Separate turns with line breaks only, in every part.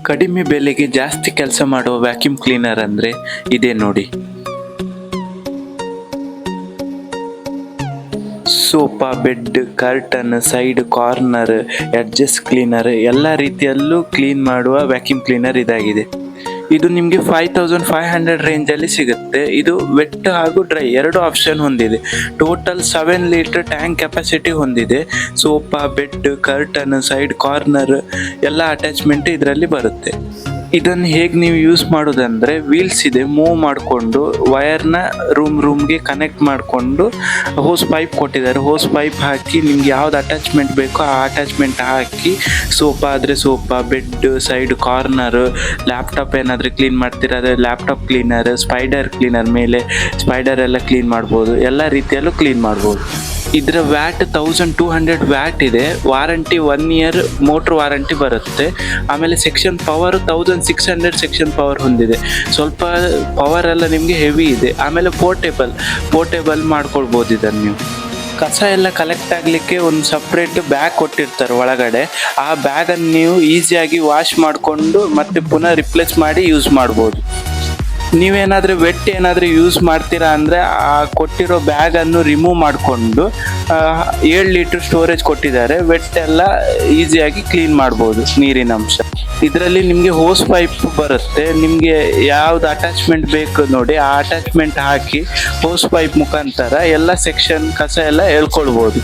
ಕಡಿಮೆ ಬೆಲೆಗೆ ಜಾಸ್ತಿ ಕೆಲಸ ಮಾಡುವ ವ್ಯಾಕ್ಯೂಮ್ ಕ್ಲೀನರ್ ಅಂದರೆ ಇದೇ ನೋಡಿ. Sofa, bed, curtain, side corner, edges cleaner ಎಲ್ಲ ರೀತಿಯಲ್ಲೂ ಕ್ಲೀನ್ ಮಾಡುವ ವ್ಯಾಕ್ಯೂಮ್ ಕ್ಲೀನರ್ ಇದಾಗಿದೆ. ಇದು ನಿಮಗೆ 5500 ರೇಂಜಲ್ಲಿ ಸಿಗುತ್ತೆ. ಇದು ವೆಟ್ ಹಾಗೂ ಡ್ರೈ ಎರಡು ಆಪ್ಷನ್ ಹೊಂದಿದೆ. ಟೋಟಲ್ 7 ಲೀಟರ್ ಟ್ಯಾಂಕ್ ಕೆಪಾಸಿಟಿ ಹೊಂದಿದೆ. Sofa, bed, curtain, side corner ಎಲ್ಲ ಅಟ್ಯಾಚ್ಮೆಂಟ್ ಇದರಲ್ಲಿ ಬರುತ್ತೆ. ಇದನ್ನು ಹೇಗೆ ನೀವು ಯೂಸ್ ಮಾಡೋದಂದರೆ, ವೀಲ್ಸ್ ಇದೆ, ಮೂವ್ ಮಾಡಿಕೊಂಡು ವಯರ್ನ ರೂಮ್ಗೆ ಕನೆಕ್ಟ್ ಮಾಡಿಕೊಂಡು ಹೋಸ್ ಪೈಪ್ ಕೊಟ್ಟಿದ್ದಾರೆ. ಹೋಸ್ ಪೈಪ್ ಹಾಕಿ ನಿಮ್ಗೆ ಯಾವ್ದು ಅಟ್ಯಾಚ್ಮೆಂಟ್ ಬೇಕೋ ಆ ಅಟ್ಯಾಚ್ಮೆಂಟ್ ಹಾಕಿ ಸೋಫಾ ಆದರೆ sofa, bed, side corner, laptop ಏನಾದರೂ ಕ್ಲೀನ್ ಮಾಡ್ತೀರಾ ಅದೇ ಲ್ಯಾಪ್ಟಾಪ್ ಕ್ಲೀನರ್, ಸ್ಪೈಡರ್ ಕ್ಲೀನರ್ ಮೇಲೆ ಸ್ಪೈಡರ್ ಎಲ್ಲ ಕ್ಲೀನ್ ಮಾಡ್ಬೋದು. ಎಲ್ಲ ರೀತಿಯಲ್ಲೂ ಕ್ಲೀನ್ ಮಾಡ್ಬೋದು. ಇದರ ವ್ಯಾಟ್ 1200 ವ್ಯಾಟ್ ಇದೆ. ವಾರಂಟಿ 1 ಇಯರ್ ಮೋಟ್ರ್ ವಾರಂಟಿ ಬರುತ್ತೆ. ಆಮೇಲೆ ಸೆಕ್ಷನ್ ಪವರ್ 1600 ಸೆಕ್ಷನ್ ಪವರ್ ಹೊಂದಿದೆ. ಸ್ವಲ್ಪ ಪವರ್ ಎಲ್ಲ ನಿಮಗೆ ಹೆವಿ ಇದೆ. ಆಮೇಲೆ ಪೋರ್ಟೇಬಲ್ ಮಾಡ್ಕೊಳ್ಬೋದು ಇದನ್ನು ನೀವು. ಕಸ ಎಲ್ಲ ಕಲೆಕ್ಟ್ ಆಗಲಿಕ್ಕೆ ಒಂದು ಸಪ್ರೇಟ್ ಬ್ಯಾಗ್ ಕೊಟ್ಟಿರ್ತಾರೆ ಒಳಗಡೆ. ಆ ಬ್ಯಾಗನ್ನು ನೀವು ಈಸಿಯಾಗಿ ವಾಶ್ ಮಾಡಿಕೊಂಡು ಮತ್ತೆ ಪುನಃ ರಿಪ್ಲೇಸ್ ಮಾಡಿ ಯೂಸ್ ಮಾಡ್ಬೋದು. ನೀವೇನಾದರೂ ವೆಟ್ ಏನಾದರೂ ಯೂಸ್ ಮಾಡ್ತೀರಾ ಅಂದರೆ ಆ ಕೊಟ್ಟಿರೋ ಬ್ಯಾಗನ್ನು ರಿಮೂವ್ ಮಾಡಿಕೊಂಡು 7 ಲೀಟರ್ ಸ್ಟೋರೇಜ್ ಕೊಟ್ಟಿದ್ದಾರೆ. ವೆಟ್ ಎಲ್ಲ ಈಸಿಯಾಗಿ ಕ್ಲೀನ್ ಮಾಡ್ಬೋದು. ನೀರಿನ ಅಂಶ ಇದರಲ್ಲಿ ನಿಮಗೆ ಹೋಸ್ ಪೈಪ್ ಬರುತ್ತೆ. ನಿಮಗೆ ಯಾವ್ದು ಅಟ್ಯಾಚ್ಮೆಂಟ್ ಬೇಕು ನೋಡಿ ಆ ಅಟ್ಯಾಚ್ಮೆಂಟ್ ಹಾಕಿ ಹೋಸ್ ಪೈಪ್ ಮುಖಾಂತರ ಎಲ್ಲ ಸೆಕ್ಷನ್ ಕಸ ಎಲ್ಲ ಎಳ್ಕೊಳ್ಬೋದು.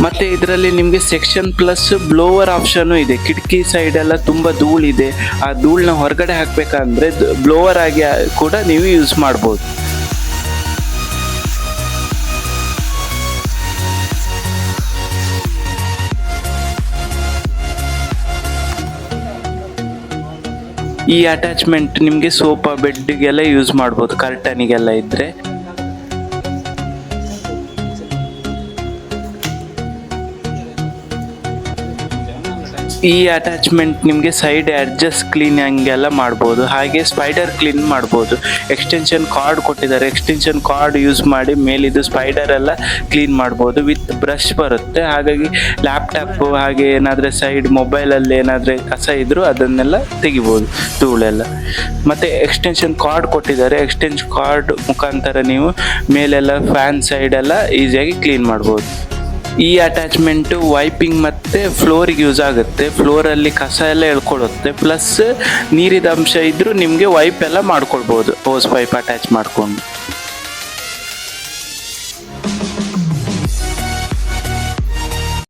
ಮತ್ತು ಇದರಲ್ಲಿ ನಿಮಗೆ ಸೆಕ್ಷನ್ ಪ್ಲಸ್ ಬ್ಲೋವರ್ ಆಪ್ಷನ್ನು ಇದೆ. ಕಿಟಕಿ ಸೈಡೆಲ್ಲ ತುಂಬ ಧೂಳಿದೆ, ಆ ಧೂಳನ್ನ ಹೊರಗಡೆ ಹಾಕಬೇಕಂದ್ರೆ ಬ್ಲೋವರ್ ಆಗಿ ಕೂಡ ನೀವು ಯೂಸ್ ಮಾಡ್ಬೋದು. ಈ ಅಟ್ಯಾಚ್ಮೆಂಟ್ ನಿಮಗೆ ಸೋಫಾ, ಬೆಡ್ಗೆಲ್ಲ ಯೂಸ್ ಮಾಡ್ಬೋದು, ಕರ್ಟನಿಗೆಲ್ಲ ಇದ್ದರೆ. ಈ ಅಟ್ಯಾಚ್ಮೆಂಟ್ ನಿಮಗೆ ಸೈಡ್ ಅಡ್ಜಸ್ಟ್ ಕ್ಲೀನಿಂಗ್ ಎಲ್ಲ ಮಾಡ್ಬೋದು. ಹಾಗೆ ಸ್ಪೈಡರ್ ಕ್ಲೀನ್ ಮಾಡ್ಬೋದು. ಎಕ್ಸ್ಟೆನ್ಷನ್ ಕಾರ್ಡ್ ಕೊಟ್ಟಿದ್ದಾರೆ. ಎಕ್ಸ್ಟೆನ್ಷನ್ ಕಾರ್ಡ್ ಯೂಸ್ ಮಾಡಿ ಮೇಲಿದ್ದು ಸ್ಪೈಡರ್ ಎಲ್ಲ ಕ್ಲೀನ್ ಮಾಡ್ಬೋದು. ವಿತ್ ಬ್ರಷ್ ಬರುತ್ತೆ. ಹಾಗಾಗಿ ಲ್ಯಾಪ್ಟಾಪ್ ಹಾಗೆ ಏನಾದರೂ ಸೈಡ್ ಮೊಬೈಲಲ್ಲಿ ಏನಾದರೂ ಕಸ ಇದ್ದರೂ ಅದನ್ನೆಲ್ಲ ತೆಗಿಬೋದು, ಧೂಳೆಲ್ಲ. ಮತ್ತು ಎಕ್ಸ್ಟೆನ್ಷನ್ ಕಾರ್ಡ್ ಕೊಟ್ಟಿದ್ದಾರೆ. ಎಕ್ಸ್ಟೆನ್ಷನ್ ಕಾರ್ಡ್ ಮುಖಾಂತರ ನೀವು ಮೇಲೆಲ್ಲ ಫ್ಯಾನ್ ಸೈಡೆಲ್ಲ ಈಸಿಯಾಗಿ ಕ್ಲೀನ್ ಮಾಡ್ಬೋದು. ಈ ಅಟ್ಯಾಚ್ಮೆಂಟು ವೈಪಿಂಗ್ ಮತ್ತು ಫ್ಲೋರಿಗೆ ಯೂಸ್ ಆಗುತ್ತೆ. ಫ್ಲೋರಲ್ಲಿ ಕಸ ಎಲ್ಲ ಎಳ್ಕೊಳ್ಳುತ್ತೆ. ಪ್ಲಸ್ ನೀರಿದ ಅಂಶ ಇದ್ದರೂ ನಿಮಗೆ ವೈಪ್ ಎಲ್ಲ ಮಾಡ್ಕೊಳ್ಬೋದು ಹೋಸ್ ಪೈಪ್ ಅಟ್ಯಾಚ್ ಮಾಡಿಕೊಂಡು.